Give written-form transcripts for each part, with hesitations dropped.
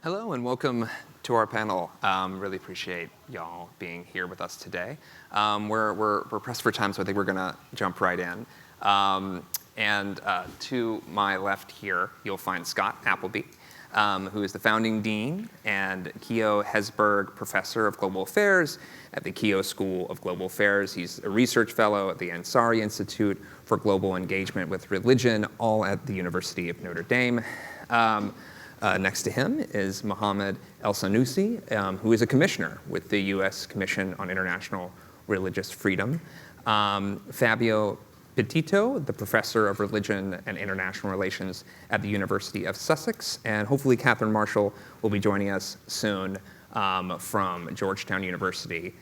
Hello and welcome to our panel. Really appreciate y'all being here with us today. We're pressed for time, so I think we're going to jump right in. To my left here, you'll find Scott Appleby, who is the founding dean and Keough-Hesburgh Professor of Global Affairs at the Keough School of Global Affairs. He's a research fellow at the Ansari Institute for Global Engagement with Religion, all at the University of Notre Dame. Next to him is Mohamed Elsanousi, who is a commissioner with the U.S. Commission on International Religious Freedom. Fabio, Petito, the professor of religion and international relations at the University of Sussex, and hopefully Katherine Marshall will be joining us soon from Georgetown University,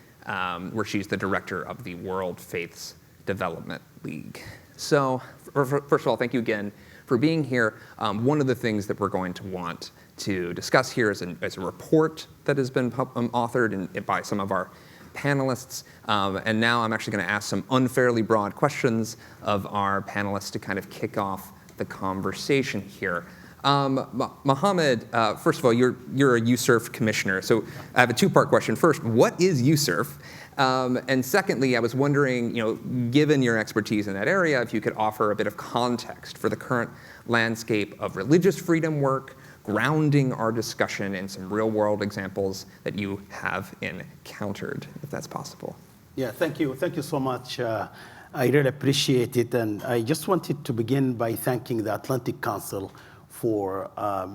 where she's the director of the World Faiths Development League. So, first of all, thank you again for being here. One of the things that we're going to want to discuss here is a report that has been authored by some of our panelists. And now I'm actually going to ask some unfairly broad questions of our panelists to kind of kick off the conversation here. Mohamed, first of all, you're a USERF commissioner. So I have a two-part question. First, what is USERF? And secondly, I was wondering, given your expertise in that area, if you could offer a bit of context for the current landscape of religious freedom work, grounding our discussion in some real-world examples that you have encountered, if that's possible. Yeah, thank you. Thank you so much. I really appreciate it. And I just wanted to begin by thanking the Atlantic Council for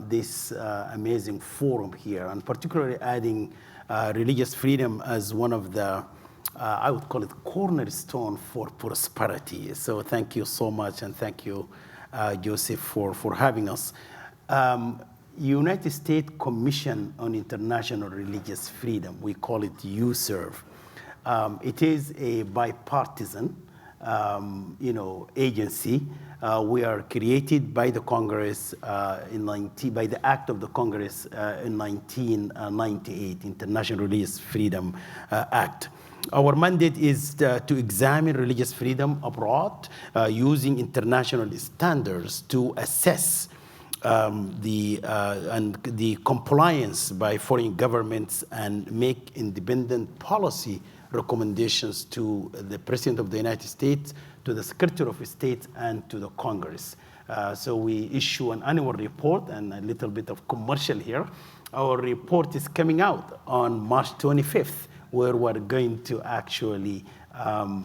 this amazing forum here, and particularly adding religious freedom as one of the, I would call it, cornerstone for prosperity. So thank you so much, and thank you, Joseph, for having us. United States Commission on International Religious Freedom, we call it USERV. It is a bipartisan, agency. We are created by the Congress by the Act of the Congress in 1998, International Religious Freedom Act. Our mandate is to examine religious freedom abroad using international standards to assess the compliance by foreign governments and make independent policy recommendations to the President of the United States, to the Secretary of State, and to the Congress. So we issue an annual report, and a little bit of commercial here. Our report is coming out on March 25th, where we're going to actually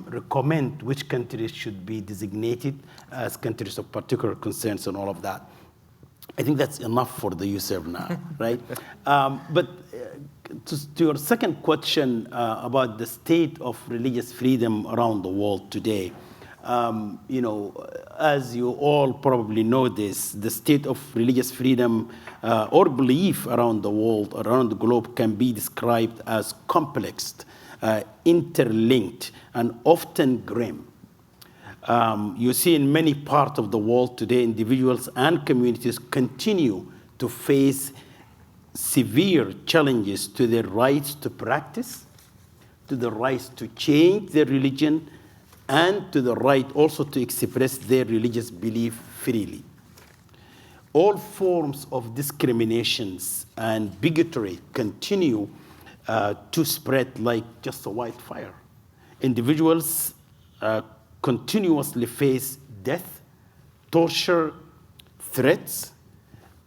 recommend which countries should be designated as countries of particular concerns and all of that. I think that's enough for the USERV now, right? But to your second question about the state of religious freedom around the world today, as you all probably know this, the state of religious freedom or belief around the world, around the globe, can be described as complex, interlinked, and often grim. You see in many parts of the world today, individuals and communities continue to face severe challenges to their rights to practice, to the rights to change their religion, and to the right also to express their religious belief freely. All forms of discriminations and bigotry continue to spread like just a wildfire. Individuals continuously face death, torture, threats,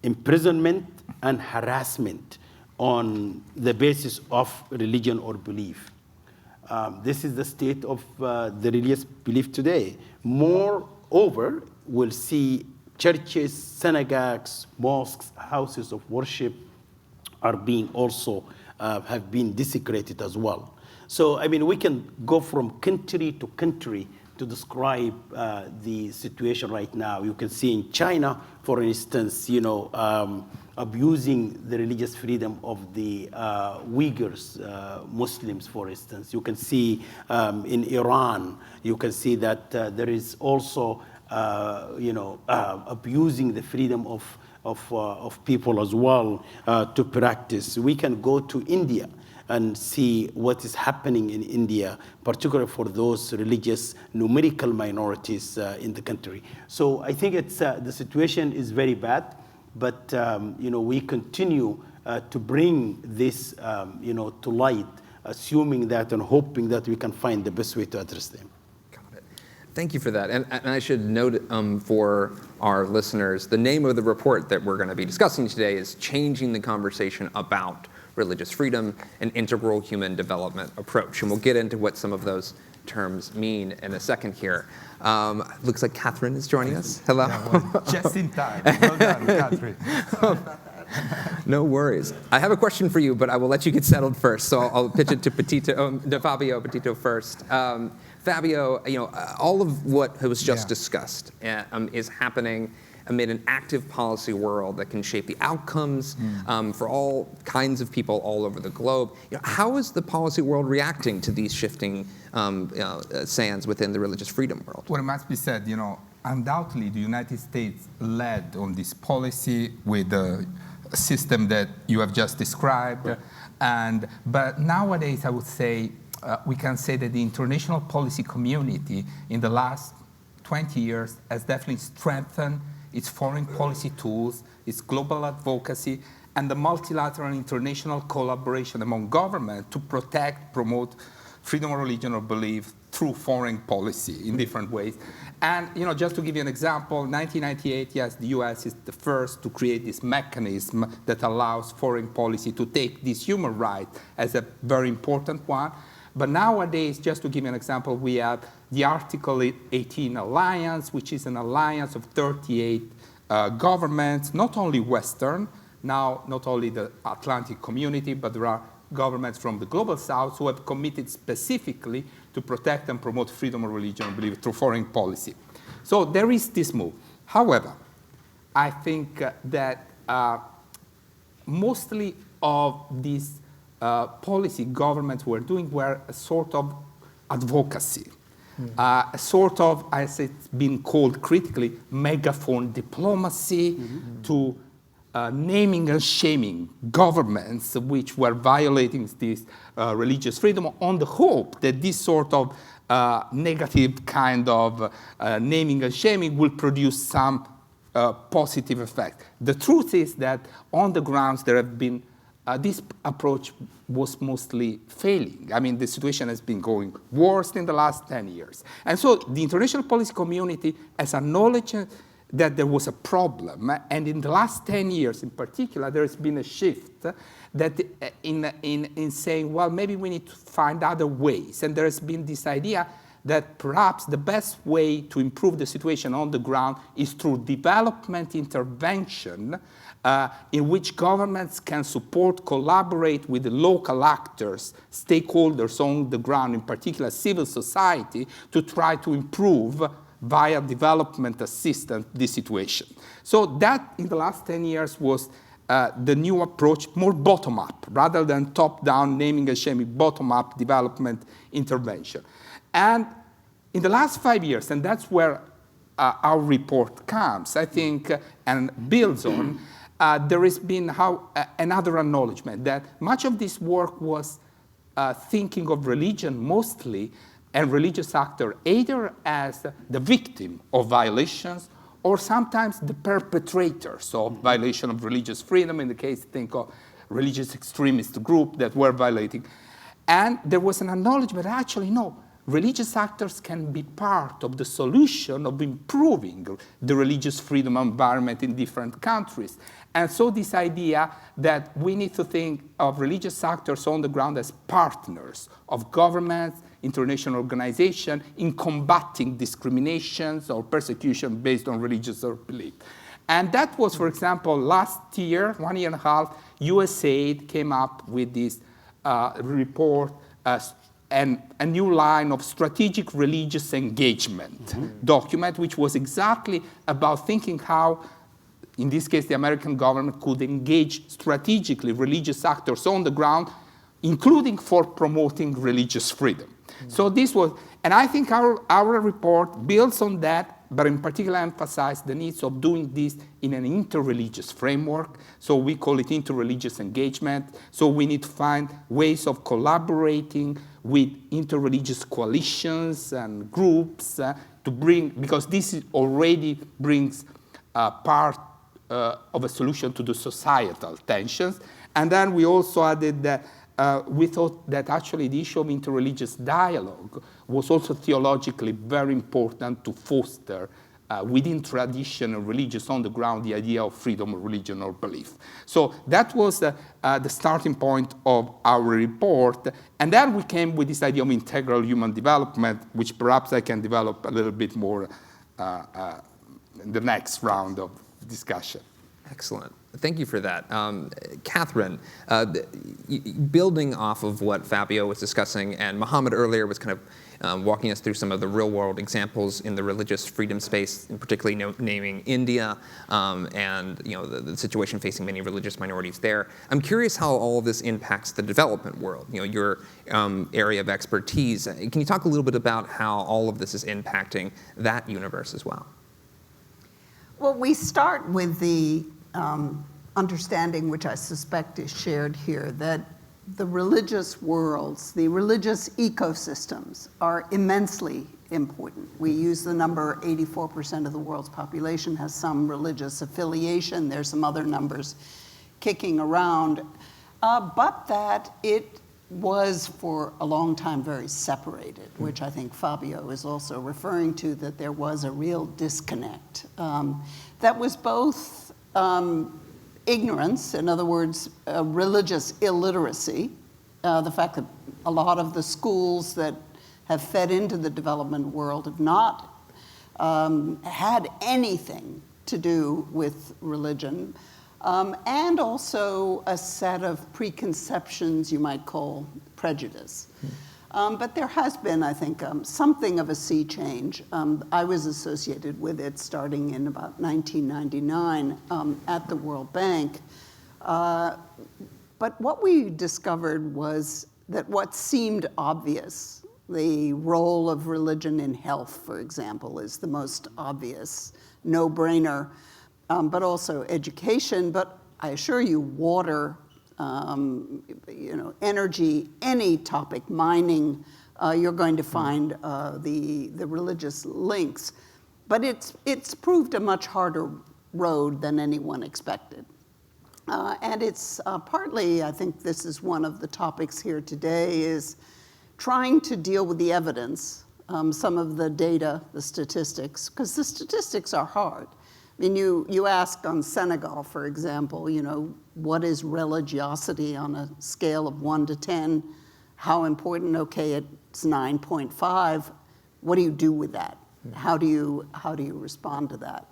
imprisonment, and harassment on the basis of religion or belief. This is the state of the religious belief today. Moreover, we'll see churches, synagogues, mosques, houses of worship are being also, have been desecrated as well. So, I mean, we can go from country to country to describe the situation right now. You can see in China, for instance, abusing the religious freedom of the Uyghurs, Muslims, for instance. You can see in Iran, you can see that there is also, abusing the freedom of people as well to practice. We can go to India and see what is happening in India, particularly for those religious numerical minorities in the country. So I think it's the situation is very bad, but we continue to bring this, to light, assuming that and hoping that we can find the best way to address them. Thank you for that. And I should note for our listeners, the name of the report that we're going to be discussing today is Changing the Conversation About Religious Freedom, an Integral Human Development Approach. And we'll get into what some of those terms mean in a second here. Looks like Katherine is joining us. Hello. Yeah, well, just in time. Well done, Katherine. No worries. I have a question for you, but I will let you get settled first. So I'll pitch it to Fabio Petito first. Fabio, all of what was just discussed is happening amid an active policy world that can shape the outcomes for all kinds of people all over the globe. How is the policy world reacting to these shifting sands within the religious freedom world? Well, it must be said, undoubtedly the United States led on this policy with the system that you have just described. But nowadays, I would say, we can say that the international policy community in the last 20 years has definitely strengthened its foreign policy tools, its global advocacy, and the multilateral international collaboration among governments to protect, promote freedom of religion or belief through foreign policy in different ways. And just to give you an example, 1998, yes, the US is the first to create this mechanism that allows foreign policy to take this human right as a very important one. But nowadays, just to give you an example, we have the Article 18 Alliance, which is an alliance of 38 governments, not only Western, now not only the Atlantic community, but there are governments from the global south who have committed specifically to protect and promote freedom of religion and belief through foreign policy. So there is this move. However, I think that mostly of these policy governments were doing were a sort of advocacy, a sort of, as it's been called critically, megaphone diplomacy to naming and shaming governments which were violating this religious freedom on the hope that this sort of negative kind of naming and shaming will produce some positive effect. The truth is that on the grounds there have been this approach was mostly failing. I mean, the situation has been going worse in the last 10 years. And so the international policy community has acknowledged that there was a problem. And in the last 10 years in particular, there has been a shift that in saying, well, maybe we need to find other ways. And there has been this idea that perhaps the best way to improve the situation on the ground is through development intervention in which governments can support, collaborate with the local actors, stakeholders on the ground, in particular civil society, to try to improve via development assistance this situation. So that in the last 10 years was the new approach, more bottom-up, rather than top-down, naming and shaming, bottom-up development intervention. And in the last 5 years, and that's where our report comes, I think, and builds on, there has been another acknowledgement that much of this work was thinking of religion mostly and religious actor either as the victim of violations or sometimes the perpetrators of violation of religious freedom. In the case, think of religious extremist group that were violating. And there was an acknowledgement, actually, no, religious actors can be part of the solution of improving the religious freedom environment in different countries. And so this idea that we need to think of religious actors on the ground as partners of governments, international organizations in combating discriminations or persecution based on religious or belief. And that was, for example, last year, 1 year and a half, USAID came up with this report and a new line of strategic religious engagement document, which was exactly about thinking how, in this case, the American government could engage strategically religious actors on the ground, including for promoting religious freedom. So this was, and I think our report builds on that, but in particular emphasized the needs of doing this in an interreligious framework. So we call it interreligious engagement. So we need to find ways of collaborating with interreligious coalitions and groups to bring, because this already brings part of a solution to the societal tensions. And then we also added that we thought that actually the issue of interreligious dialogue was also theologically very important to foster within traditional religious on the ground the idea of freedom of religion or belief. So that was the starting point of our report. And then we came with this idea of integral human development, which perhaps I can develop a little bit more in the next round of discussion. Excellent. Thank you for that. Katherine, building off of what Fabio was discussing, and Mohamed earlier was kind of walking us through some of the real-world examples in the religious freedom space, and particularly naming India and the situation facing many religious minorities there. I'm curious how all of this impacts the development world, your area of expertise. Can you talk a little bit about how all of this is impacting that universe as well? Well, we start with the understanding, which I suspect is shared here, that the religious worlds, the religious ecosystems are immensely important. We use the number 84% of the world's population has some religious affiliation. There's some other numbers kicking around, but that it was for a long time very separated, which I think Fabio is also referring to, that there was a real disconnect. That was both ignorance, in other words, religious illiteracy, the fact that a lot of the schools that have fed into the development world have not had anything to do with religion, and also a set of preconceptions you might call prejudice. But there has been, I think, something of a sea change. I was associated with it starting in about 1999 at the World Bank. But what we discovered was that what seemed obvious, the role of religion in health, for example, is the most obvious no-brainer, but also education, but I assure you, water, energy, any topic, mining, you're going to find the religious links. But it's proved a much harder road than anyone expected. And it's partly, I think this is one of the topics here today, is trying to deal with the evidence, some of the data, the statistics, because the statistics are hard. I mean, you ask on Senegal, for example, what is religiosity on a scale of 1 to 10? How important? Okay, it's 9.5. What do you do with that? How do you respond to that?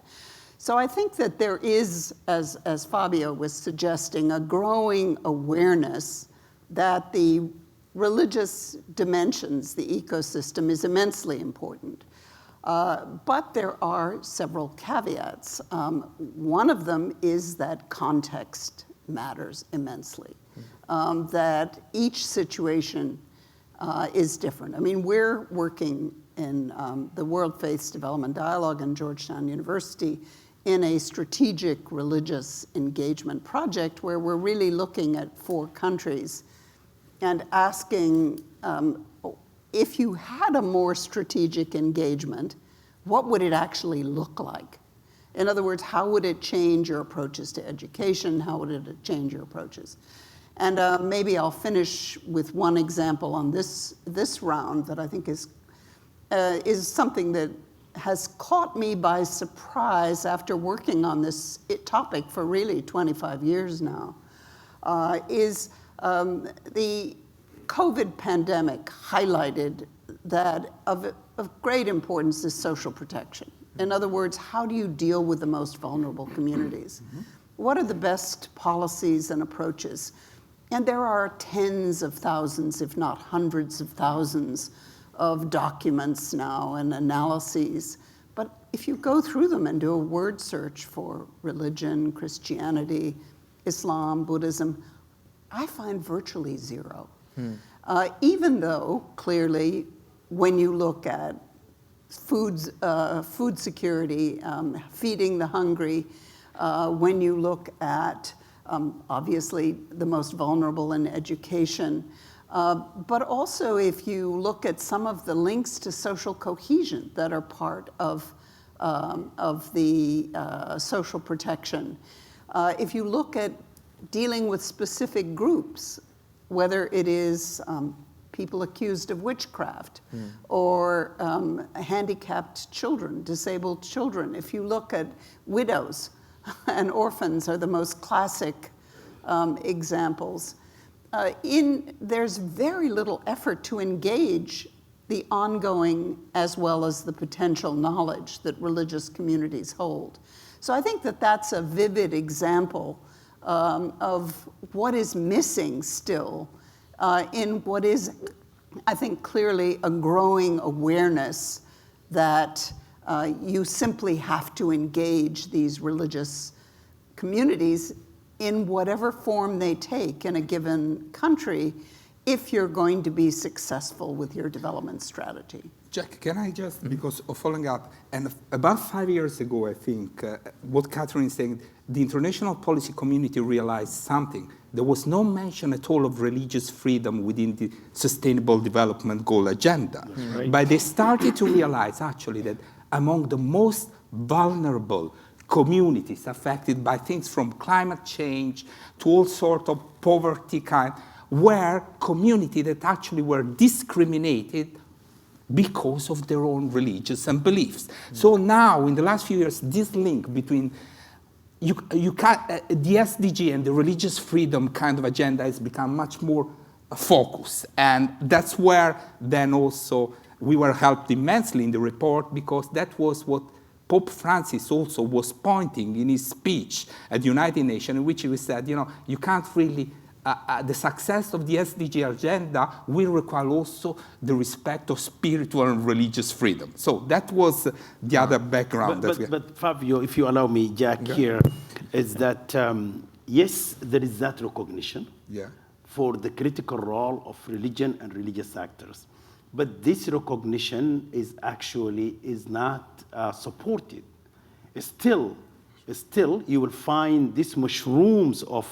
So I think that there is, as Fabio was suggesting, a growing awareness that the religious dimensions, the ecosystem, is immensely important. But there are several caveats. One of them is that context matters immensely, that each situation is different. I mean, we're working in the World Faiths Development Dialogue in Georgetown University in a strategic religious engagement project where we're really looking at 4 countries and asking, if you had a more strategic engagement, what would it actually look like? In other words, how would it change your approaches to education? How would it change your approaches? And maybe I'll finish with one example on this round that I think is something that has caught me by surprise after working on this topic for really 25 years now, is the COVID pandemic highlighted that of great importance is social protection. In other words, how do you deal with the most vulnerable communities? What are the best policies and approaches? And there are tens of thousands, if not hundreds of thousands, of documents now and analyses. But if you go through them and do a word search for religion, Christianity, Islam, Buddhism, I find virtually zero. Even though, clearly, when you look at food security, feeding the hungry, when you look at, obviously, the most vulnerable in education, but also if you look at some of the links to social cohesion that are part of the social protection, if you look at dealing with specific groups, whether it is people accused of witchcraft or handicapped children, disabled children. If you look at widows and orphans are the most classic examples. There's very little effort to engage the ongoing as well as the potential knowledge that religious communities hold. So I think that that's a vivid example of what is missing still in what is, I think, clearly a growing awareness that you simply have to engage these religious communities in whatever form they take in a given country if you're going to be successful with your development strategy. Jack, can I just, because of following up, and about 5 years ago, I think, what Katherine is saying, the international policy community realized something. There was no mention at all of religious freedom within the Sustainable Development Goal agenda. Right. But they started to realize, actually, that among the most vulnerable communities affected by things from climate change to all sorts of poverty kind, were communities that actually were discriminated because of their own religious and beliefs. So now, in the last few years, this link between the SDG and the religious freedom kind of agenda has become much more focused. And that's where then also we were helped immensely in the report, because that was what Pope Francis also was pointing in his speech at the United Nations, in which he said, you can't really the success of the SDG agenda will require also the respect of spiritual and religious freedom. So that was the other background. But Fabio, if you allow me, Jack, here, is that, yes, there is that recognition for the critical role of religion and religious actors. But this recognition is not supported. Still, you will find these mushrooms of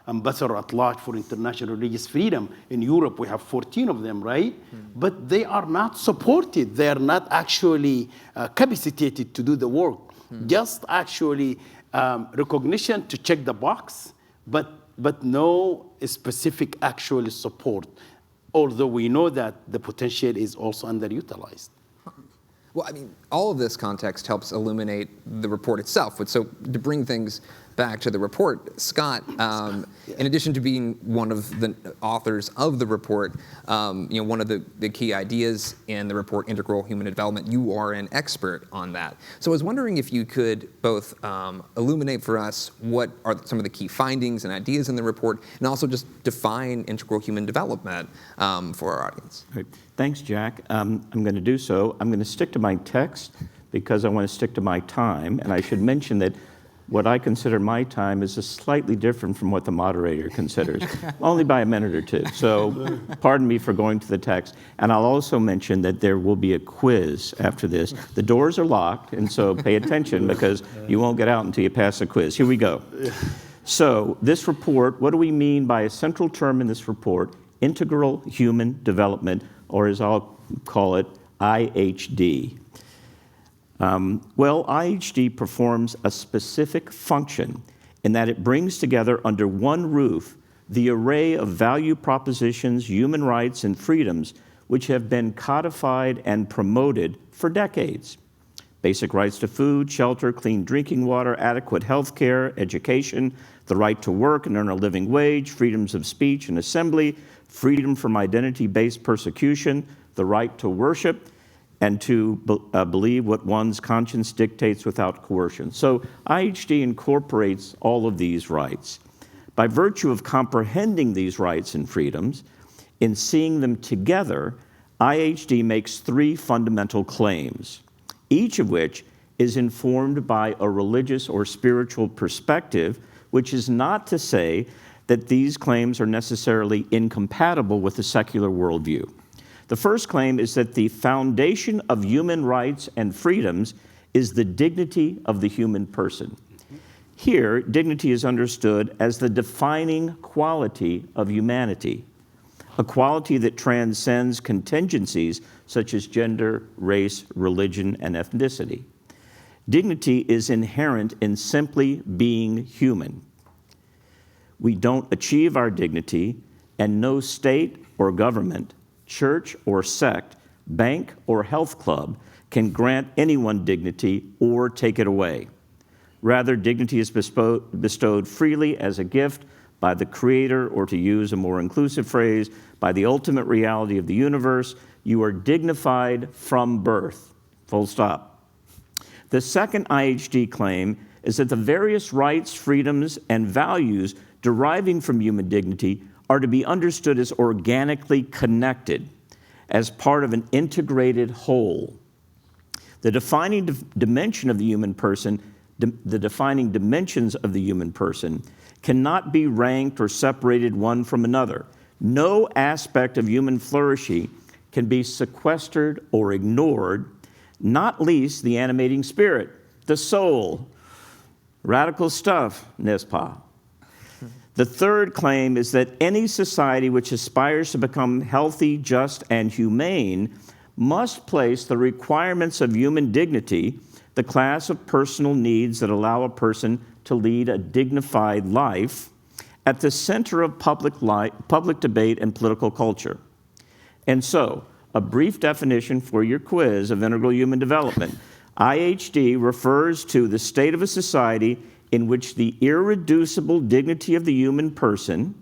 ambassador at large for international religious freedom. In Europe, we have 14 of them, right? But they are not supported. They are not actually capacitated to do the work. Just actually recognition to check the box, but no specific actual support, although we know that the potential is also underutilized. Well, I mean, all of this context helps illuminate the report itself. So to bring things back to the report, Scott, in addition to being one of the authors of the report, one of the key ideas in the report, Integral Human Development, you are an expert on that. So I was wondering if you could both illuminate for us what are some of the key findings and ideas in the report, and also just define integral human development for our audience. Right. Thanks, Jack. I'm going to do so. I'm going to stick to my text because I want to stick to my time. And I should mention that what I consider my time is slightly different from what the moderator considers, only by a minute or two. So pardon me for going to the text. And I'll also mention that there will be a quiz after this. The doors are locked, and so pay attention because you won't get out until you pass the quiz. Here we go. So this report, what do we mean by a central term in this report? Integral human development, or as I'll call it, IHD. Well, IHD performs a specific function in that it brings together under one roof the array of value propositions, human rights, and freedoms which have been codified and promoted for decades. Basic rights to food, shelter, clean drinking water, adequate health care, education, the right to work and earn a living wage, freedoms of speech and assembly, freedom from identity-based persecution, the right to worship, and to believe what one's conscience dictates without coercion. So IHD incorporates all of these rights. By virtue of comprehending these rights and freedoms, in seeing them together, IHD makes three fundamental claims, each of which is informed by a religious or spiritual perspective, which is not to say that these claims are necessarily incompatible with the secular worldview. The first claim is that the foundation of human rights and freedoms is the dignity of the human person. Here, dignity is understood as the defining quality of humanity, a quality that transcends contingencies such as gender, race, religion, and ethnicity. Dignity is inherent in simply being human. we don't achieve our dignity, and no state or government, church or sect, bank or health club can grant anyone dignity or take it away. Rather, dignity is bestowed freely as a gift by the Creator, or to use a more inclusive phrase, by the ultimate reality of the universe. You are dignified from birth, full stop. The second IHD claim is that the various rights, freedoms, and values deriving from human dignity are to be understood as organically connected, as part of an integrated whole. The defining dimension of the human person, the defining dimensions of the human person cannot be ranked or separated one from another. No aspect of human flourishing can be sequestered or ignored, not least the animating spirit, the soul. Radical stuff, n'est-ce pas? The third claim is that any society which aspires to become healthy, just, and humane must place the requirements of human dignity, the class of personal needs that allow a person to lead a dignified life, at the center of public debate and political culture. And so, a brief definition for your quiz of integral human development. IHD refers to the state of a society in which the irreducible dignity of the human person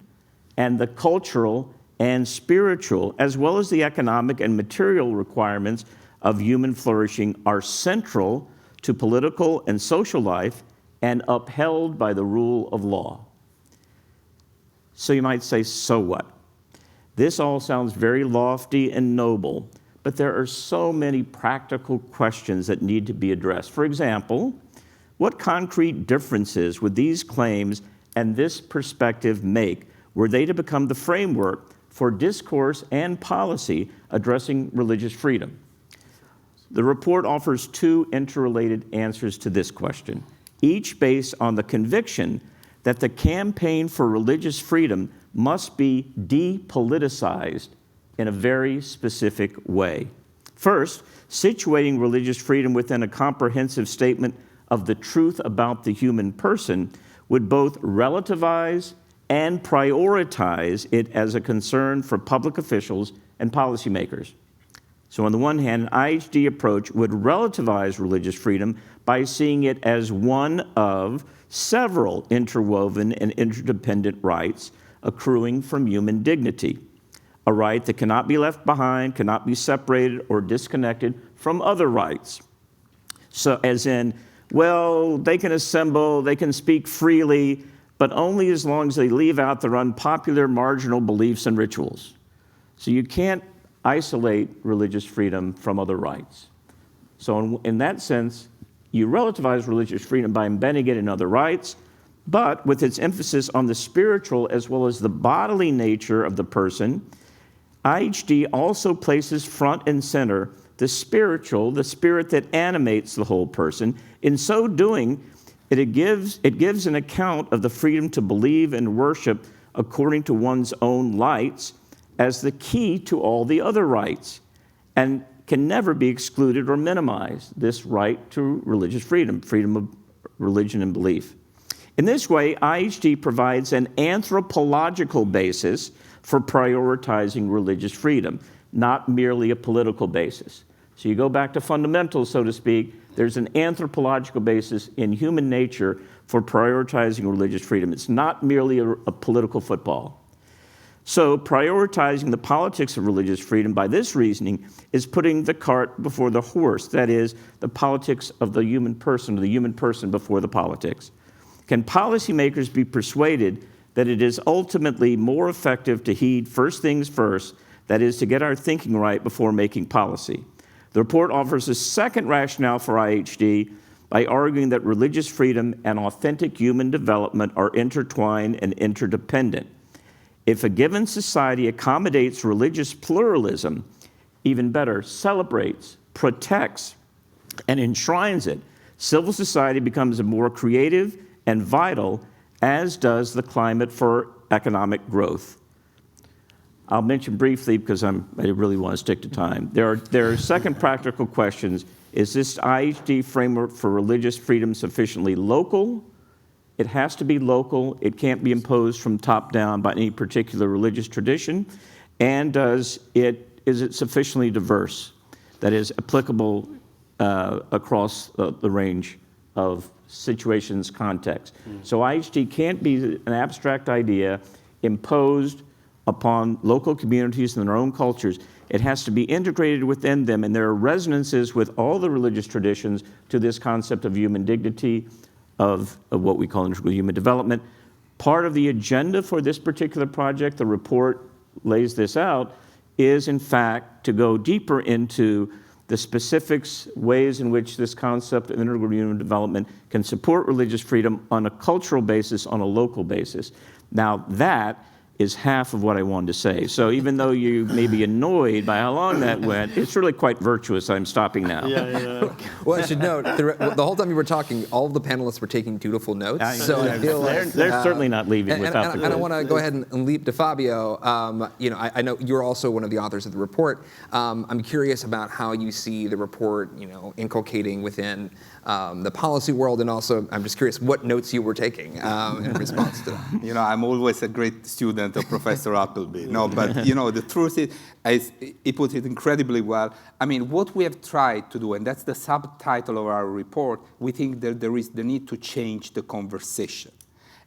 and the cultural and spiritual, as well as the economic and material requirements of human flourishing, are central to political and social life and upheld by the rule of law. So you might say, so what? This all sounds very lofty and noble, but there are so many practical questions that need to be addressed. For example, what concrete differences would these claims and this perspective make were they to become the framework for discourse and policy addressing religious freedom? The report offers two interrelated answers to this question, each based on the conviction that the campaign for religious freedom must be depoliticized in a very specific way. First, situating religious freedom within a comprehensive statement of the truth about the human person would both relativize and prioritize it as a concern for public officials and policymakers. So on the one hand, an IHD approach would relativize religious freedom by seeing it as one of several interwoven and interdependent rights accruing from human dignity, a right that cannot be left behind, cannot be separated or disconnected from other rights. So as in, well, they can assemble, they can speak freely, but only as long as they leave out their unpopular marginal beliefs and rituals. So you can't isolate religious freedom from other rights. So in that sense, you relativize religious freedom by embedding it in other rights, but with its emphasis on the spiritual as well as the bodily nature of the person, IHD also places front and center the spiritual, the spirit that animates the whole person. In so doing, it gives an account of the freedom to believe and worship according to one's own lights as the key to all the other rights, and can never be excluded or minimized, this right to religious freedom, freedom of religion and belief. In this way, IHD provides an anthropological basis for prioritizing religious freedom, not merely a political basis. So you go back to fundamentals, so to speak, there's an anthropological basis in human nature for prioritizing religious freedom. It's not merely a political football. So prioritizing the politics of religious freedom by this reasoning is putting the cart before the horse, that is, the politics of the human person, or the human person before the politics. Can policymakers be persuaded that it is ultimately more effective to heed first things first, that is, to get our thinking right before making policy? The report offers a second rationale for IHD by arguing that religious freedom and authentic human development are intertwined and interdependent. If a given society accommodates religious pluralism, even better, celebrates, protects, and enshrines it, civil society becomes more creative and vital, as does the climate for economic growth. I'll mention briefly, because I really want to stick to time. There are second practical questions. Is this IHD framework for religious freedom sufficiently local it has to be local, it can't be imposed from top down by any particular religious tradition, and is it sufficiently diverse that is applicable across the range of situations, context. So IHT can't be an abstract idea imposed upon local communities and their own cultures. It has to be integrated within them, and there are resonances with all the religious traditions to this concept of human dignity, of what we call integral human development. Part of the agenda for this particular project, the report lays this out, is in fact to go deeper into the specifics, ways in which this concept of integral human development can support religious freedom on a cultural basis, on a local basis. Now that is half of what I wanted to say. So even though you may be annoyed by how long that went, it's really quite virtuous. I'm stopping now. Well, I should note, the whole time you were talking, all of the panelists were taking dutiful notes. I feel like they're certainly not leaving without the. And I want to go ahead and leap to Fabio. I know you're also one of the authors of the report. I'm curious about how you see the report, inculcating within the policy world, and also I'm just curious what notes you were taking in response to that. I'm always a great student of Professor Appleby. No, but the truth is, he put it incredibly well. I mean, what we have tried to do, and that's the subtitle of our report, we think that there is the need to change the conversation.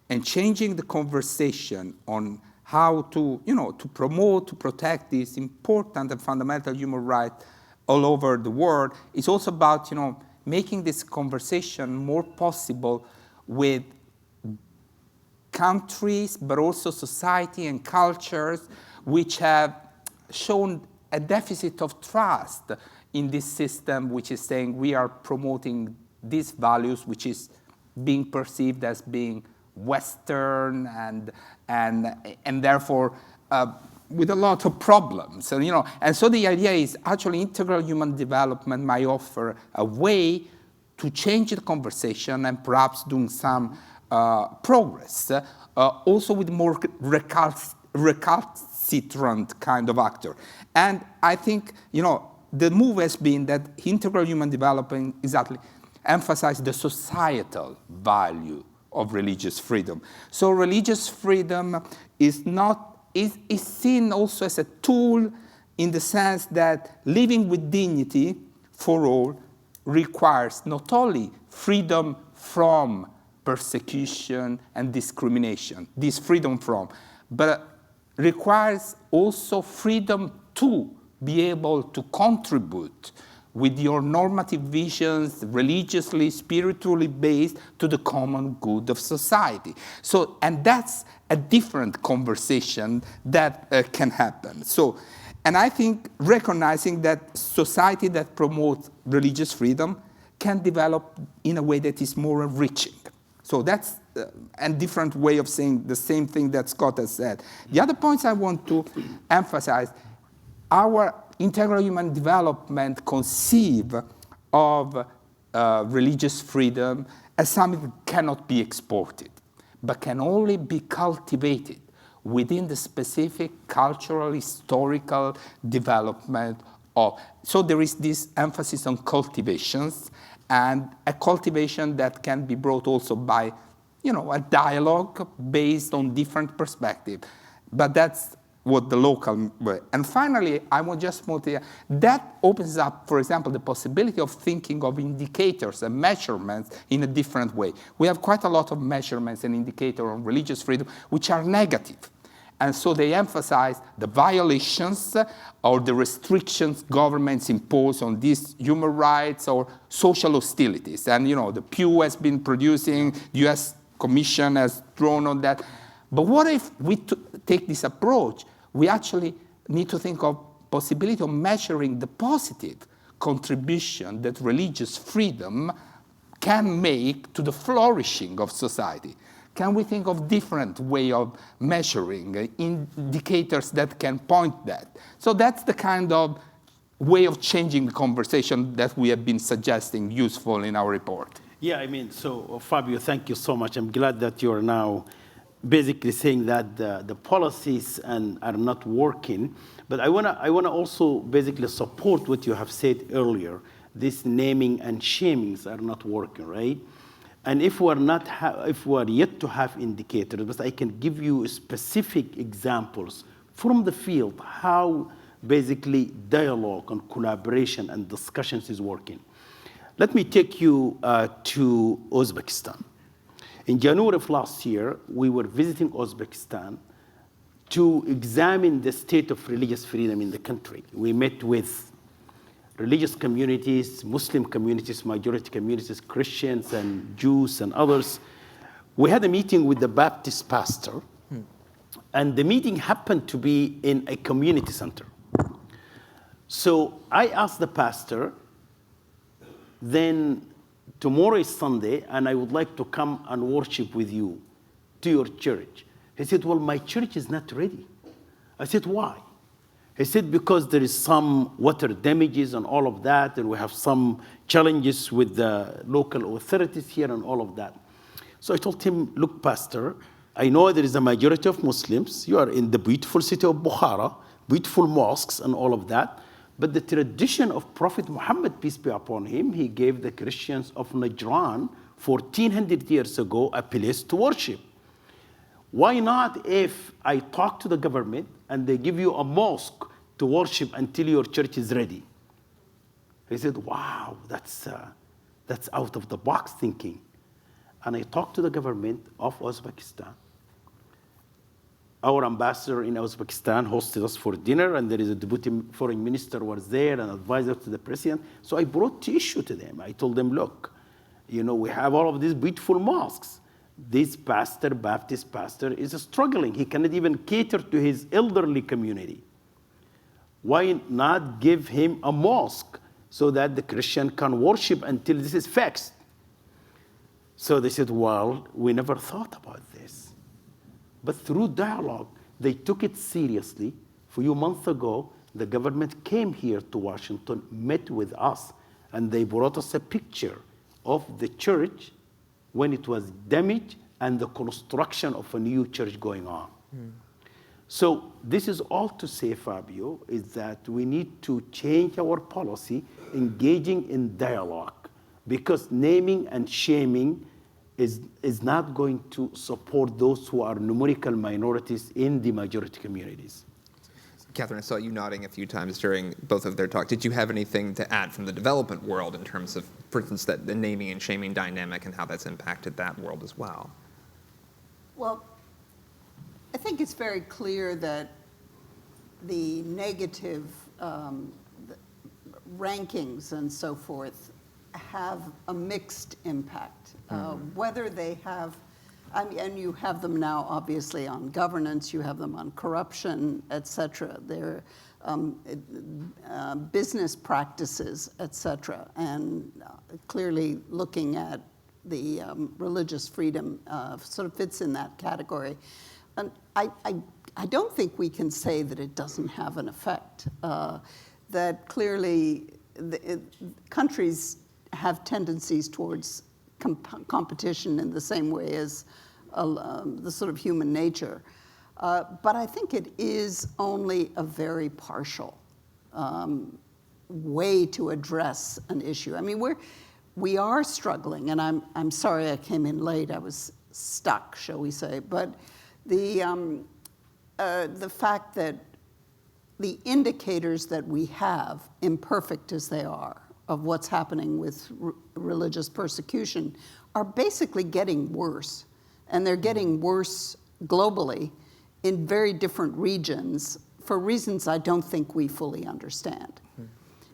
And changing the conversation on how to, to promote, to protect these important and fundamental human rights all over the world is also about, making this conversation more possible with countries, but also society and cultures which have shown a deficit of trust in this system, which is saying we are promoting these values, which is being perceived as being Western and therefore with a lot of problems. And so the idea is actually integral human development might offer a way to change the conversation and perhaps doing some progress, also with more recalcitrant kind of actor. And I think, the move has been that integral human development exactly emphasizes the societal value of religious freedom. So religious freedom is seen also as a tool in the sense that living with dignity for all requires not only freedom from persecution and discrimination, this freedom from, but requires also freedom to be able to contribute with your normative visions, religiously, spiritually based, to the common good of society. So, and that's a different conversation that can happen. So, and I think recognizing that society that promotes religious freedom can develop in a way that is more enriching. So that's a different way of saying the same thing that Scott has said. The other points I want to emphasize, our integral human development conceive of religious freedom as something that cannot be exported, but can only be cultivated within the specific cultural, historical development of. So there is this emphasis on cultivations, and a cultivation that can be brought also by, a dialogue based on different perspectives. But that's what the local way. And finally, I want just to that opens up, for example, the possibility of thinking of indicators and measurements in a different way. We have quite a lot of measurements and indicators on religious freedom which are negative. And so they emphasize the violations or the restrictions governments impose on these human rights or social hostilities. And, the Pew has been producing, the US Commission has drawn on that. But what if we take this approach? We actually need to think of possibility of measuring the positive contribution that religious freedom can make to the flourishing of society. Can we think of different way of measuring indicators that can point that? So that's the kind of way of changing the conversation that we have been suggesting useful in our report. Yeah, so Fabio, thank you so much. I'm glad that you're now basically saying that the policies are not working. But I wanna also basically support what you have said earlier. This naming and shamings are not working, right? And if we're yet to have indicators, but I can give you specific examples from the field how basically dialogue and collaboration and discussions is working. Let me take you to Uzbekistan. In January of last year, we were visiting Uzbekistan to examine the state of religious freedom in the country. We met with religious communities, Muslim communities, majority communities, Christians and Jews and others. We had a meeting with the Baptist pastor, and the meeting happened to be in a community center. So I asked the pastor, then tomorrow is Sunday, and I would like to come and worship with you to your church. He said, well, my church is not ready. I said, why? He said, because there is some water damages and all of that, and we have some challenges with the local authorities here and all of that. So I told him, look, pastor, I know there is a majority of Muslims. You are in the beautiful city of Bukhara, beautiful mosques and all of that. But the tradition of Prophet Mohamed, peace be upon him, he gave the Christians of Najran 1400 years ago a place to worship. Why not if I talk to the government and they give you a mosque to worship until your church is ready? He said, wow, that's out of the box thinking. And I talked to the government of Uzbekistan. Our ambassador in Uzbekistan hosted us for dinner, and there is a deputy foreign minister was there, an advisor to the president. So I brought the issue to them. I told them, look, we have all of these beautiful mosques. This pastor, Baptist pastor, is struggling. He cannot even cater to his elderly community. Why not give him a mosque so that the Christian can worship until this is fixed? So they said, well, we never thought about this. But through dialogue, they took it seriously. A few months ago, the government came here to Washington, met with us, and they brought us a picture of the church when it was damaged and the construction of a new church going on. So this is all to say, Fabio, is that we need to change our policy, engaging in dialogue, because naming and shaming is not going to support those who are numerical minorities in the majority communities. Katherine, I saw you nodding a few times during both of their talks. Did you have anything to add from the development world in terms of, for instance, the naming and shaming dynamic and how that's impacted that world as well? Well, I think it's very clear that the negative rankings and so forth have a mixed impact. Whether they have, and you have them now obviously on governance, you have them on corruption, et cetera. They're business practices, et cetera, and clearly looking at the religious freedom sort of fits in that category. And I don't think we can say that it doesn't have an effect, that clearly countries have tendencies towards competition in the same way as the sort of human nature. But I think it is only a very partial way to address an issue. I mean, we are struggling, and I'm sorry I came in late. I was stuck, shall we say. But the fact that the indicators that we have, imperfect as they are, of what's happening with religious persecution are basically getting worse. And they're getting worse globally in very different regions for reasons I don't think we fully understand.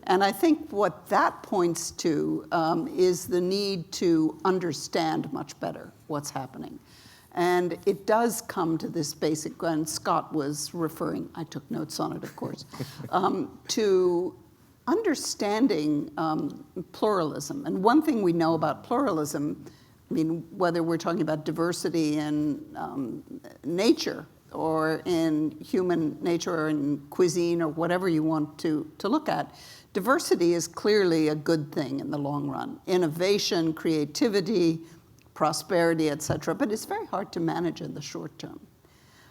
And I think what that points to is the need to understand much better what's happening. And it does come to this basic, and Scott was referring, I took notes on it, of course, to understanding pluralism. And one thing we know about pluralism, I mean, whether we're talking about diversity in nature or in human nature or in cuisine or whatever you want to look at, diversity is clearly a good thing in the long run. Innovation, creativity, prosperity, et cetera, but it's very hard to manage in the short term.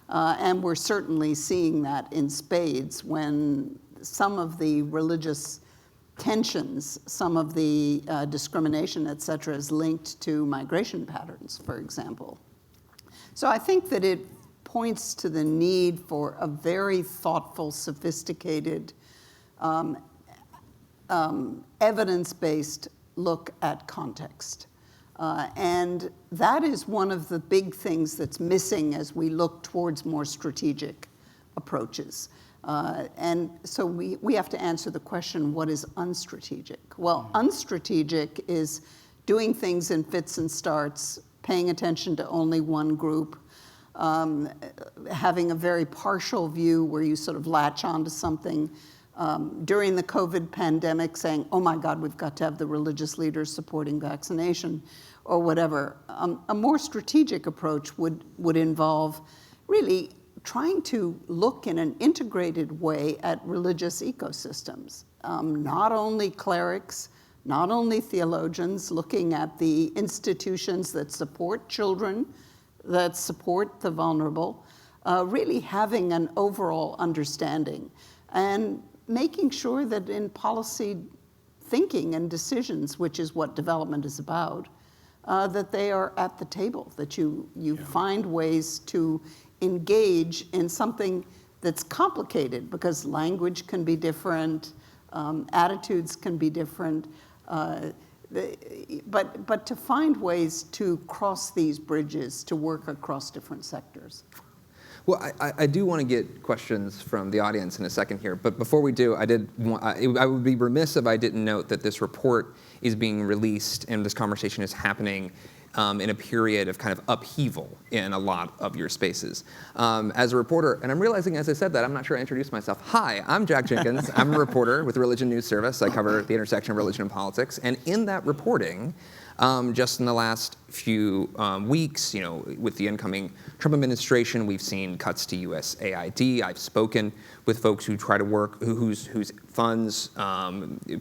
And we're certainly seeing that in spades when some of the religious tensions, some of the discrimination, et cetera, is linked to migration patterns, for example. So I think that it points to the need for a very thoughtful, sophisticated, evidence-based look at context. And that is one of the big things that's missing as we look towards more strategic approaches. And so we have to answer the question, what is unstrategic? Well, unstrategic is doing things in fits and starts, paying attention to only one group, having a very partial view where you sort of latch onto something. During the COVID pandemic, saying, oh my God, we've got to have the religious leaders supporting vaccination or whatever. A more strategic approach would involve really trying to look in an integrated way at religious ecosystems. Not only clerics, not only theologians, looking at the institutions that support children, that support the vulnerable, really having an overall understanding and making sure that in policy thinking and decisions, which is what development is about, that they are at the table, that you find ways to engage in something that's complicated because language can be different, attitudes can be different, but to find ways to cross these bridges, to work across different sectors. Well, I do want to get questions from the audience in a second here, but before we do, I would be remiss if I didn't note that this report is being released and this conversation is happening in a period of kind of upheaval in a lot of your spaces. As a reporter, and I'm realizing as I said that, I'm not sure I introduced myself. Hi, I'm Jack Jenkins. I'm a reporter with the Religion News Service. I cover the intersection of religion and politics. And in that reporting, just in the last few weeks, with the incoming Trump administration, we've seen cuts to USAID. I've spoken with folks who try to work, whose funds,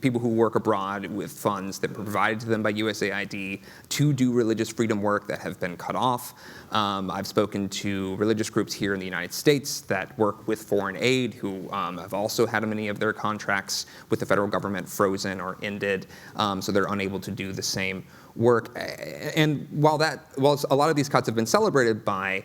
people who work abroad with funds that were provided to them by USAID to do religious freedom work that have been cut off. I've spoken to religious groups here in the United States that work with foreign aid who have also had many of their contracts with the federal government frozen or ended, so they're unable to do the same work. And while a lot of these cuts have been celebrated by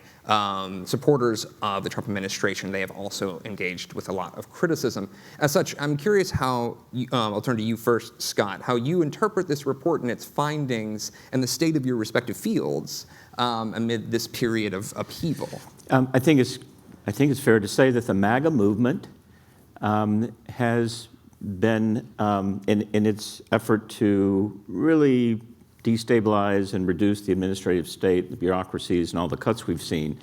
supporters of the Trump administration, they have also engaged with a lot of criticism. As such, I'm curious how, I'll turn to you first, Scott, how you interpret this report and its findings and the state of your respective fields amid this period of upheaval. I think it's fair to say that the MAGA movement has been, in its effort to really destabilize and reduce the administrative state, the bureaucracies, and all the cuts we've seen.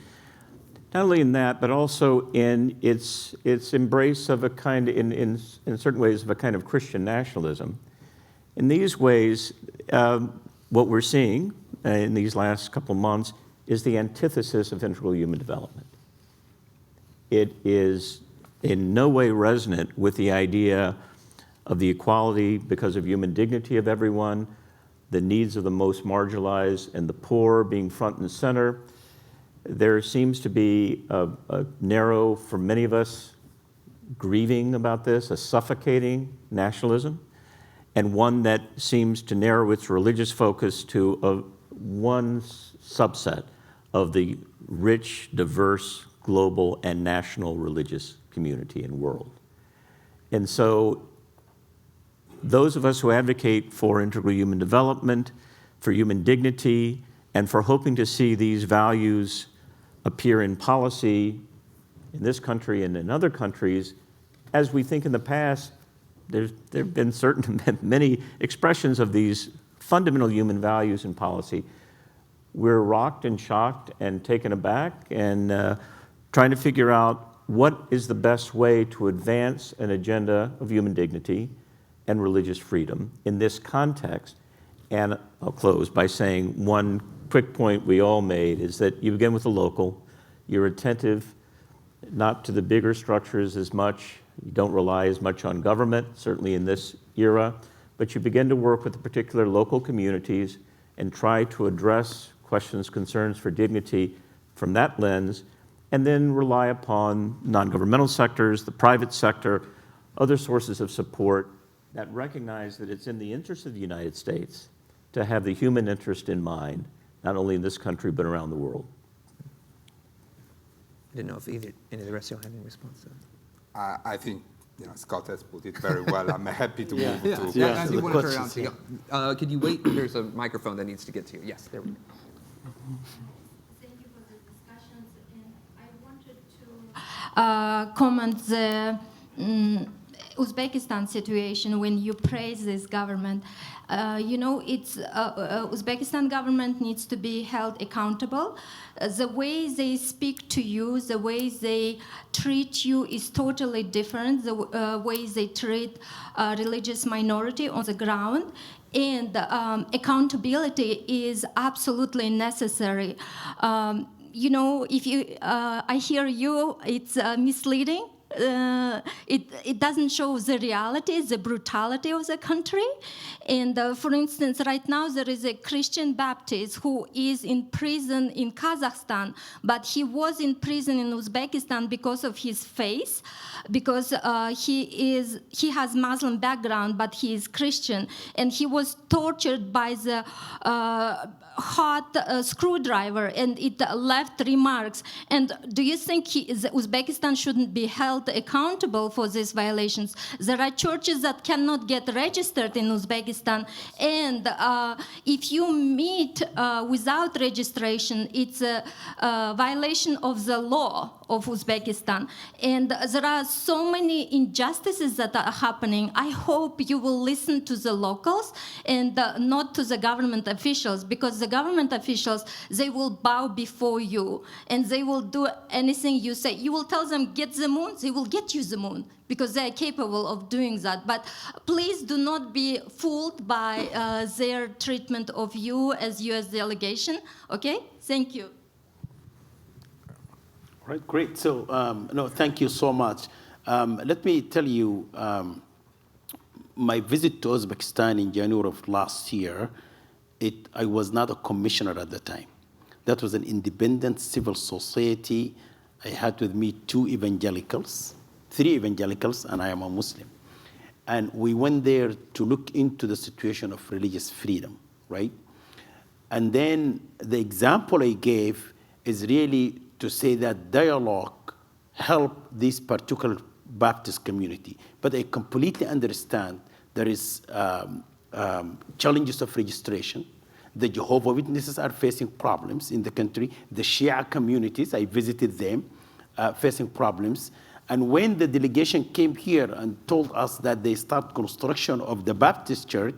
Not only in that, but also in its embrace of a kind, in certain ways, of a kind of Christian nationalism. In these ways, what we're seeing in these last couple of months is the antithesis of integral human development. It is in no way resonant with the idea of the equality because of human dignity of everyone, the needs of the most marginalized and the poor being front and center. There seems to be a narrow, for many of us, grieving about this, a suffocating nationalism, and one that seems to narrow its religious focus to one subset of the rich, diverse, global, and national religious community and world. And so those of us who advocate for integral human development, for human dignity, and for hoping to see these values appear in policy in this country and in other countries, as we think in the past, there have been many expressions of these fundamental human values in policy. We're rocked and shocked and taken aback and trying to figure out what is the best way to advance an agenda of human dignity and religious freedom in this context. And I'll close by saying one quick point we all made is that you begin with the local, you're attentive not to the bigger structures as much, you don't rely as much on government, certainly in this era, but you begin to work with the particular local communities and try to address questions, concerns for dignity from that lens, and then rely upon non-governmental sectors, the private sector, other sources of support that recognize that it's in the interest of the United States to have the human interest in mind, not only in this country, but around the world. I didn't know if any of the rest of you had any response to that. I think Scott has put it very well. I'm happy to move to. I do the want to turn questions, around to you. Could you wait? There's a microphone that needs to get to you. Yes, there we go. Thank you for the discussions, and I wanted to comment the Uzbekistan situation when you praise this government. It's Uzbekistan government needs to be held accountable. The way they speak to you, the way they treat you is totally different. The way they treat religious minority on the ground. And accountability is absolutely necessary. If I hear you, it's misleading. It doesn't show the reality, the brutality of the country. And for instance, right now there is a Christian Baptist who is in prison in Kazakhstan, but he was in prison in Uzbekistan because of his faith, because he has Muslim background, but he is Christian, and he was tortured by the hot screwdriver, and it left remarks. And do you think Uzbekistan shouldn't be held accountable for these violations? There are churches that cannot get registered in Uzbekistan, and if you meet without registration, it's a violation of the law of Uzbekistan. And there are so many injustices that are happening. I hope you will listen to the locals and not to the government officials, because the government officials, they will bow before you and they will do anything you say. You will tell them, get the moon, they will get you the moon, because they are capable of doing that. But please do not be fooled by their treatment of you as U.S. delegation, okay? Thank you. All right, great. So, thank you so much. Let me tell you, my visit to Uzbekistan in January of last year, I was not a commissioner at the time. That was an independent civil society. I had with me 3 evangelicals, and I am a Muslim. And we went there to look into the situation of religious freedom, right? And then the example I gave is really to say that dialogue helped this particular Baptist community. But I completely understand there is challenges of registration. The Jehovah's Witnesses are facing problems in the country. The Shia communities, I visited them, facing problems. And when the delegation came here and told us that they start construction of the Baptist church,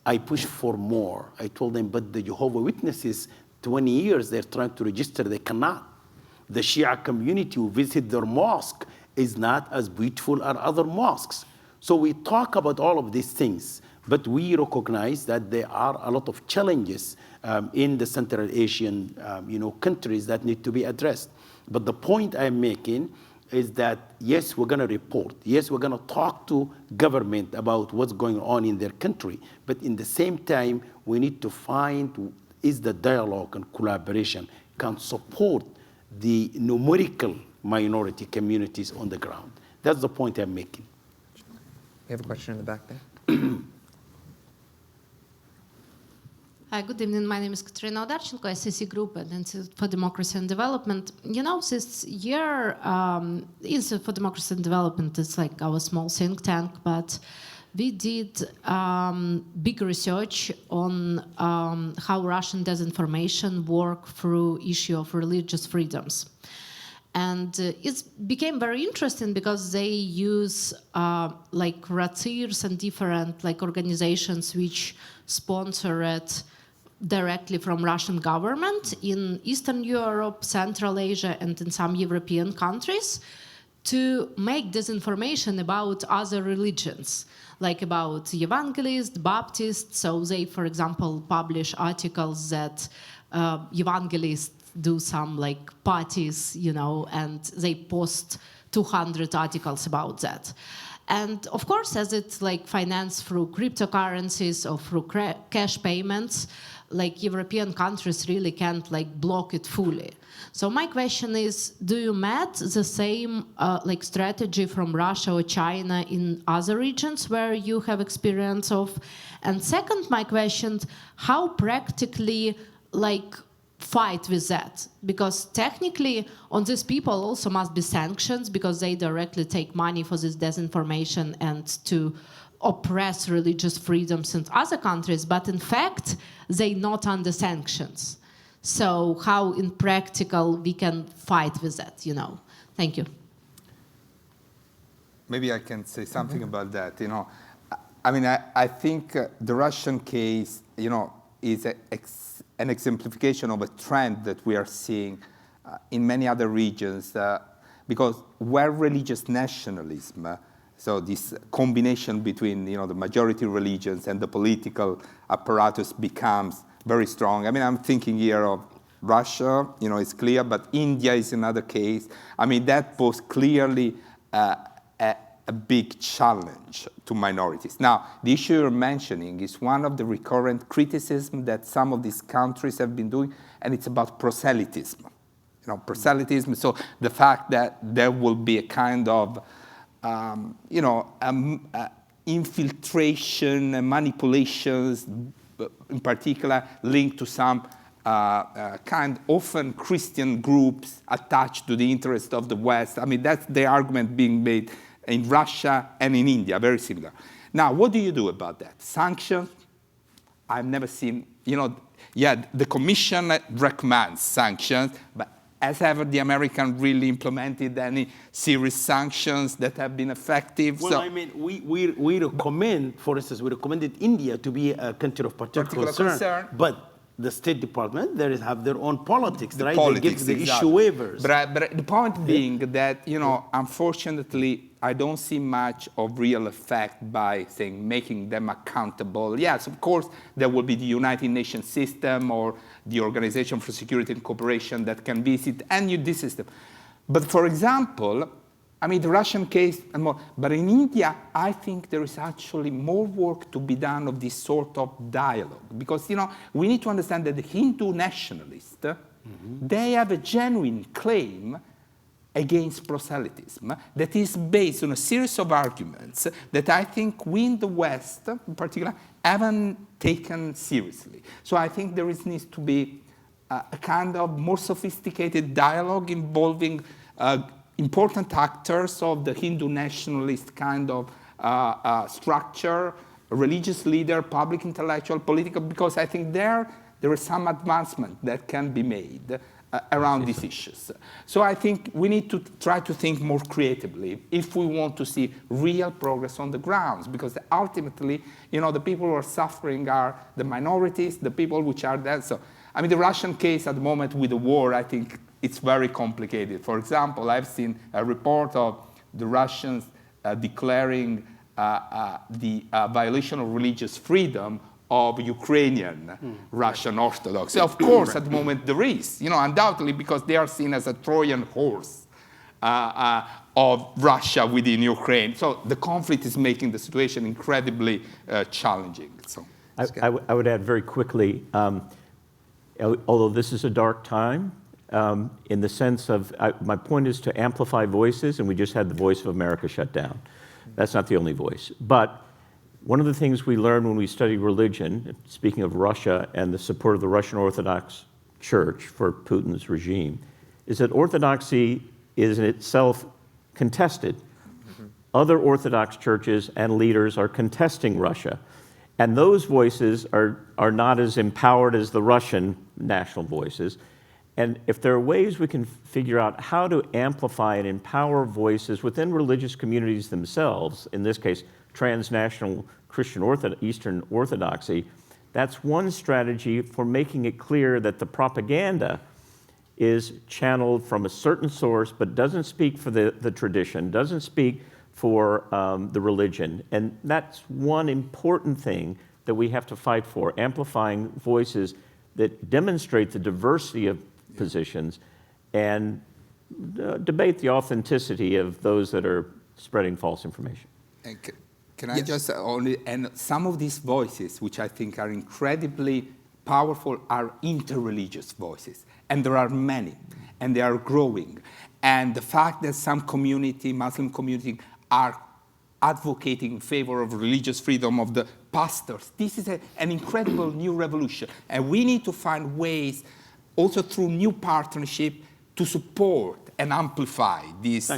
I pushed for more. I told them, but the Jehovah's Witnesses, 20 years they're trying to register, they cannot. The Shia community who visit their mosque is not as beautiful as other mosques. So we talk about all of these things, but we recognize that there are a lot of challenges in the Central Asian countries that need to be addressed. But the point I'm making is that, yes, we're going to report. Yes, we're going to talk to government about what's going on in their country. But in the same time, we need to find is the dialogue and collaboration can support the numerical minority communities on the ground. That's the point I'm making. We have a question in the back there. Hi, good evening. My name is Katherine, SEC Group and Institute for Democracy and Development. This year, Institute for Democracy and Development is like our small think tank, but we did big research on how Russian disinformation work through issue of religious freedoms. And it became very interesting because they use ratirs and different organizations which sponsor it directly from Russian government in Eastern Europe, Central Asia, and in some European countries to make disinformation about other religions, like about evangelists, Baptists. So they, for example, publish articles that evangelists do some parties, and they post 200 articles about that. And of course, as it's financed through cryptocurrencies or through cash payments, like European countries really can't like block it fully. So my question is, do you met the same like strategy from Russia or China in other regions where you have experience of? And second, my question, how practically like fight with that? Because technically on these people also must be sanctions because they directly take money for this disinformation and to oppress religious freedoms in other countries, but in fact, they not under sanctions. So how in practical we can fight with that, you know? Thank you. Maybe I can say something about that. You know, I mean, I think the Russian case, you know, is an exemplification of a trend that we are seeing in many other regions, because where religious nationalism, so this combination between, you know, the majority religions and the political apparatus becomes very strong. I mean, I'm thinking here of Russia, you know, it's clear, but India is another case. I mean, that was clearly a big challenge to minorities. Now, the issue you're mentioning is one of the recurrent criticisms that some of these countries have been doing, and it's about proselytism. You know, proselytism, so the fact that there will be a kind of, you know, infiltration and manipulations, in particular linked to some often Christian groups attached to the interest of the West. I mean, that's the argument being made in Russia and in India, very similar. Now, what do you do about that? Sanctions? I've never seen, you know, yeah, the Commission recommends sanctions, but has ever the American really implemented any serious sanctions that have been effective? Well, I mean, we recommend, for instance, we recommended India to be a country of particular concern. But the State Department, they have their own politics, right? Politics, they give the issue waivers. But the point being that, you know, unfortunately, I don't see much of real effect by saying making them accountable. Yes, of course, there will be the United Nations system or the Organization for Security and Cooperation that can visit any of this system. But for example, I mean, the Russian case and more, but in India, I think there is actually more work to be done of this sort of dialogue. Because, you know, we need to understand that the Hindu nationalists, they have a genuine claim against proselytism that is based on a series of arguments that I think we in the West, in particular, haven't taken seriously. So I think there needs to be a kind of more sophisticated dialogue involving important actors of the Hindu nationalist kind of structure, religious leader, public intellectual, political, because I think there is some advancement that can be made around these issues. So I think we need to try to think more creatively if we want to see real progress on the grounds, because ultimately, you know, the people who are suffering are the minorities, the people which are there. So, I mean, the Russian case at the moment with the war, I think it's very complicated. For example, I've seen a report of the Russians declaring the violation of religious freedom of Ukrainian Russian Orthodox. Of course, at the moment there is, you know, undoubtedly, because they are seen as a Trojan horse of Russia within Ukraine. So the conflict is making the situation incredibly challenging. So I would add very quickly, although this is a dark time, in the sense of, my point is to amplify voices, and we just had the Voice of America shut down. That's not the only voice. But one of the things we learned when we studied religion, speaking of Russia and the support of the Russian Orthodox Church for Putin's regime, is that orthodoxy is in itself contested. Other Orthodox churches and leaders are contesting Russia. And those voices are not as empowered as the Russian national voices. And if there are ways we can figure out how to amplify and empower voices within religious communities themselves, in this case, transnational Christian Eastern Orthodoxy, that's one strategy for making it clear that the propaganda is channeled from a certain source, but doesn't speak for the tradition, doesn't speak for the religion. And that's one important thing that we have to fight for, amplifying voices that demonstrate the diversity of positions and debate the authenticity of those that are spreading false information. Can I just only, and some of these voices, which I think are incredibly powerful are interreligious voices, and there are many, and they are growing. And the fact that some community, Muslim community, are advocating in favor of religious freedom of the pastors, this is an incredible new revolution. And we need to find ways, also through new partnership, to support and amplify these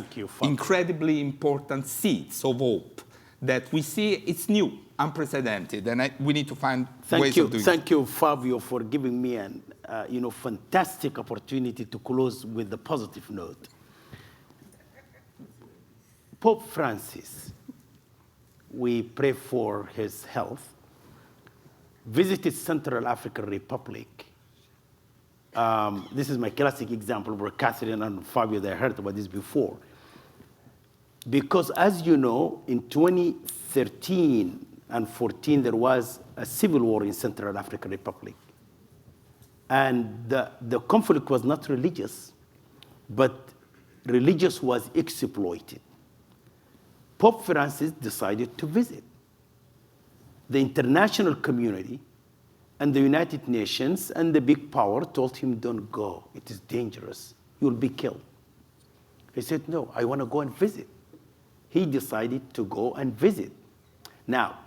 incredibly important seeds of hope that we see. It's new, unprecedented, and we need to find ways of doing it. Thank you, Fabio, for giving me an fantastic opportunity to close with a positive note. Pope Francis, we pray for his health, visited Central African Republic. This is my classic example where Katherine and Fabio, they heard about this before. Because as you know, in 2013 and 14, there was a civil war in Central African Republic. And the conflict was not religious, but religious was exploited. Pope Francis decided to visit. The international community and the United Nations and the big power told him, don't go, it is dangerous, you'll be killed. He said, no, I want to go and visit. He decided to go and visit. Now,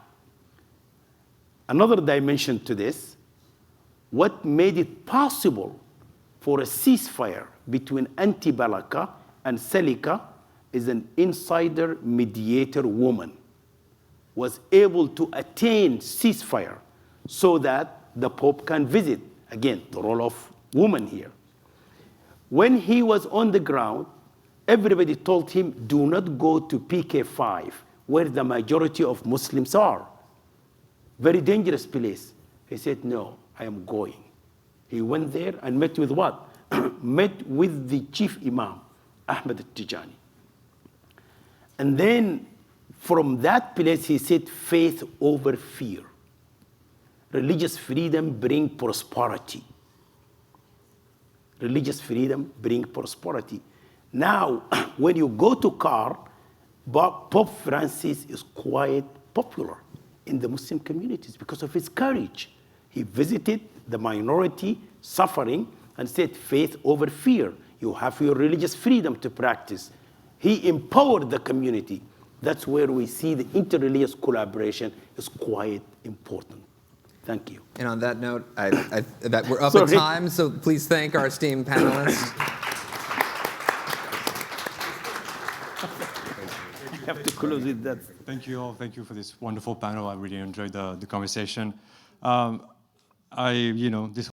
another dimension to this, what made it possible for a ceasefire between Antibalaka and Selika is an insider mediator woman was able to attain ceasefire so that the Pope can visit. Again, the role of woman here. When he was on the ground, everybody told him, do not go to PK5, where the majority of Muslims are. Very dangerous place. He said, no, I am going. He went there and met with what? Met with the chief imam, Ahmed Tijani. And then from that place, he said, faith over fear. Religious freedom brings prosperity. Religious freedom brings prosperity. Now, when you go to Car, Pope Francis is quite popular in the Muslim communities because of his courage. He visited the minority suffering and said, faith over fear. You have your religious freedom to practice. He empowered the community. That's where we see the interreligious collaboration is quite important. Thank you. And on that note, that we're up at time, so please thank our esteemed panelists. I have to close with that. Thank you all. Thank you for this wonderful panel. I really enjoyed the conversation. This